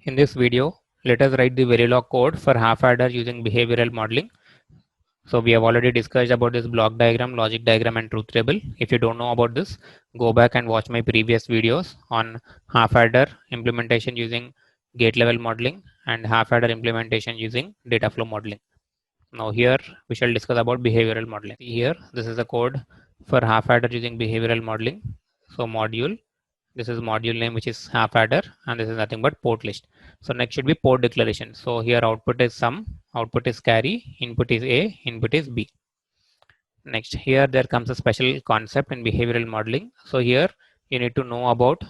In this video, let us write the Verilog code for half adder using behavioral modeling. So we have already discussed about this block diagram, logic diagram and truth table. If you don't know about this, go back and watch my previous videos on half adder implementation using gate level modeling and half adder implementation using data flow modeling. Now here we shall discuss about behavioral modeling. Here this is the code for half adder using behavioral modeling. So module, this is module name which is half adder, and this is nothing but port list. So next should be port declaration. So here output is sum, output is carry, input is A, input is B. Next, here there comes a special concept in behavioral modeling. So here you need to know about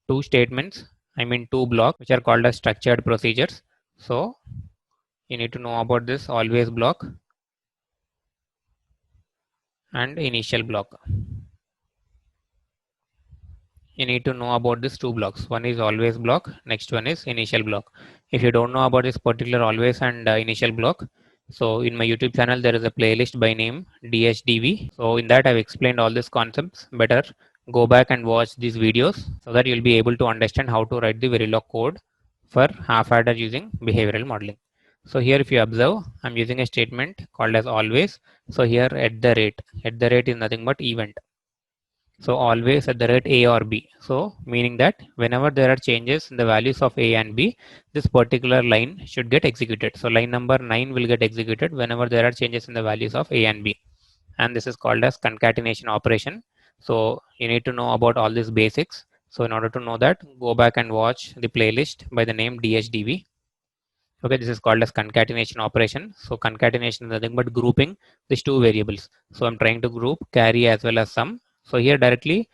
two statements, I mean two blocks, which are called as structured procedures. So you need to know about this always block and initial block. You need to know about these two blocks. One is always block, next one is initial block. If you don't know about this particular always and initial block, so in my YouTube channel there is a playlist by name DHDV. So in that I've explained all these concepts better. Go back and watch these videos so that you'll be able to understand how to write the Verilog code for half adder using behavioral modeling. So here if you observe, I'm using a statement called as always. So here at the rate is nothing but event. So always at the rate A or B. So meaning that whenever there are changes in the values of A and B, this particular line should get executed. So line number 9 will get executed whenever there are changes in the values of A and B. And this is called as concatenation operation. So you need to know about all these basics. So in order to know that, go back and watch the playlist by the name DHDV. Okay, this is called as concatenation operation. So concatenation is nothing but grouping these two variables. So I'm trying to group carry as well as sum. So here directly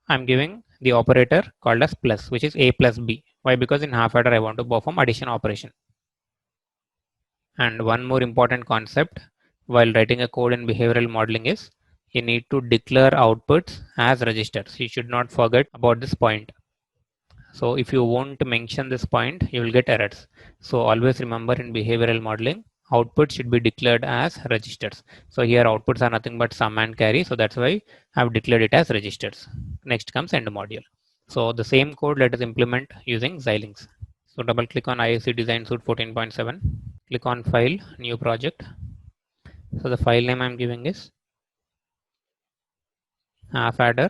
I'm giving the operator called as plus, which is A plus B. Why? Because in half adder I want to perform addition operation. And one more important concept while writing a code in behavioral modeling is you need to declare outputs as registers. You should not forget about this point. So if you won't mention this point, you will get errors. So always remember in behavioral modeling, output should be declared as registers. So here outputs are nothing but sum and carry. So that's why I have declared it as registers. Next comes end module. So the same code let us implement using Xilinx. So double click on ISC Design Suite 14.7. Click on File, New Project. So the file name I'm giving is half adder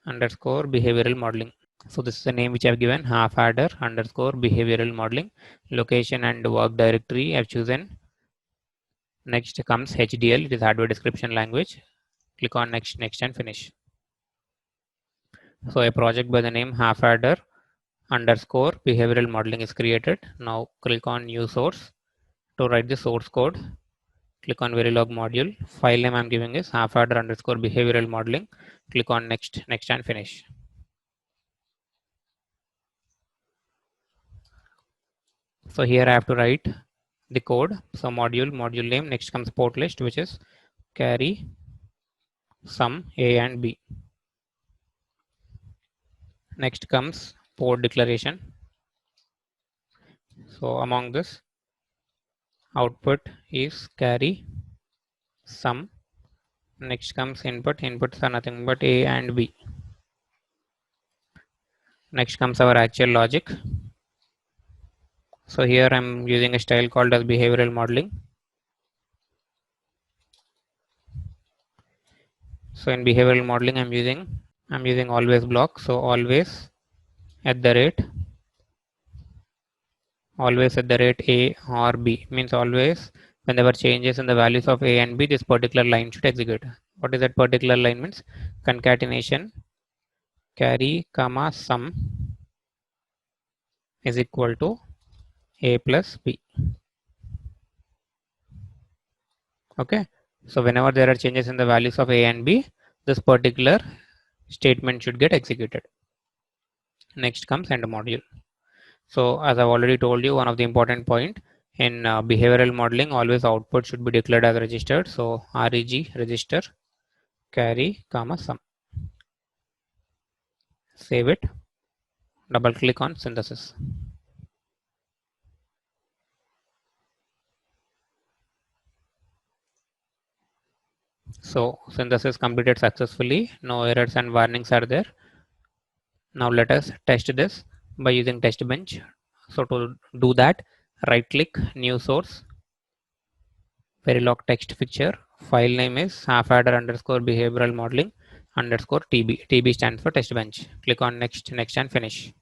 underscore behavioral modeling. So this is the name which I've given, half adder underscore behavioral modeling. Location and work directory I've chosen. Next comes HDL, it is hardware description language. Click on next, next and finish. So a project by the name half adder underscore behavioral modeling is created. Now click on new source to write the source code. Click on Verilog module. File name I'm giving is half adder underscore behavioral modeling. Click on next, next and finish. So here I have to write the code. So module name, next comes port list, which is carry sum A and B. Next comes port declaration. So among this, output is carry sum. Next comes input. Inputs are nothing but A and B. Next comes our actual logic. So here I'm using a style called as behavioral modeling. So in behavioral modeling, I'm using always block. So always at the rate A or B, means always whenever changes in the values of A and B, this particular line should execute. What is that particular line? Means concatenation carry comma sum is equal to A plus B. Okay, so whenever there are changes in the values of A and B, this particular statement should get executed. Next comes end module. So as I've already told you, one of the important point in behavioral modeling, always output should be declared as registered. So reg register carry comma sum. Save it. Double click on synthesis. So synthesis completed successfully. No errors and warnings are there. Now let us test this by using test bench. So to do that, right click, new source, Verilog text picture. File name is half-adder underscore behavioral modeling underscore TB. TB stands for test bench. Click on next, next and finish.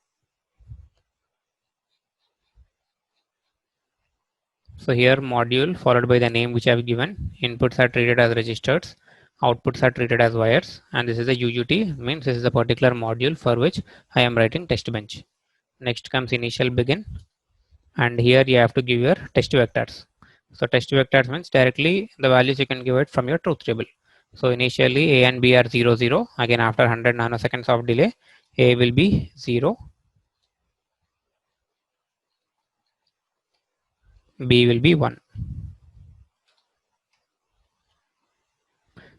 So here module followed by the name which I have given. Inputs are treated as registers. Outputs are treated as wires. And this is a UUT, means this is a particular module for which I am writing test bench. Next comes initial begin. And here you have to give your test vectors. So test vectors means directly the values you can give it from your truth table. So initially A and B are 0, 0. Again after 100 nanoseconds of delay, A will be 0, B will be 1.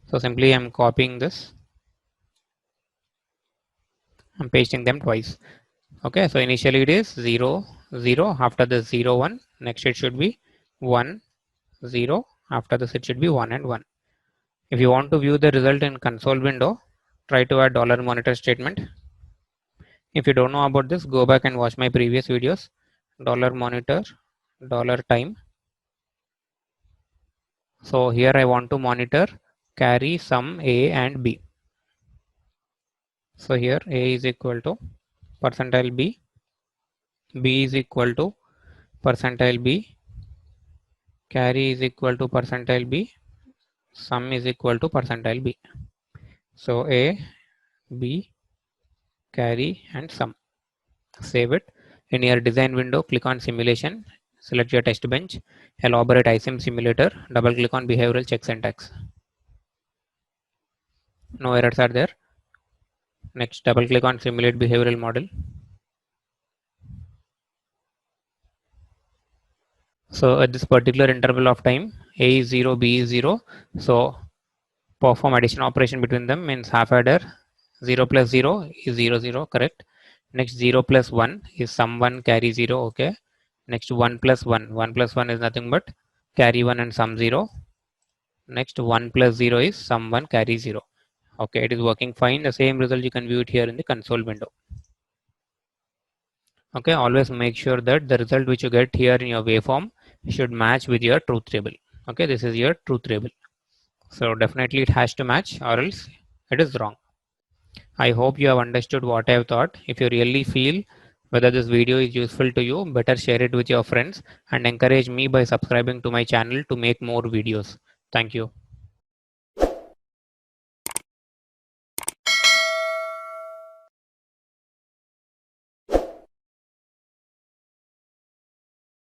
So simply I'm copying this, I'm pasting them twice. Okay, so initially it is 0, 0. After the 0, 1. Next it should be 1, 0. After this it should be 1 and 1. If you want to view the result in console window, try to add $monitor statement. If you don't know about this, go back and watch my previous videos. $monitor, $time. So here I want to monitor carry sum A and B. So here A is equal to percentile B, B is equal to percentile B, carry is equal to percentile B, sum is equal to percentile B. So A, B, carry and sum. Save it. In your design window, click on simulation, select your test bench, elaborate iSIM simulator, double click on behavioral check syntax. No errors are there. Next, double click on simulate behavioral model. So at this particular interval of time, A is 0, B is 0. So perform addition operation between them means half adder. 0 plus 0 is 0, 0, correct. Next 0 plus 1 is sum 1 carry 0, okay. Next 1 plus 1, 1 plus 1 is nothing but carry 1 and sum 0. Next 1 plus 0 is sum 1 carry 0. Okay, it is working fine. The same result you can view it here in the console window. Okay, always make sure that the result which you get here in your waveform should match with your truth table. Okay, this is your truth table. So definitely it has to match or else it is wrong. I hope you have understood what I have taught. If you really feel whether this video is useful to you, better share it with your friends and encourage me by subscribing to my channel to make more videos. Thank you.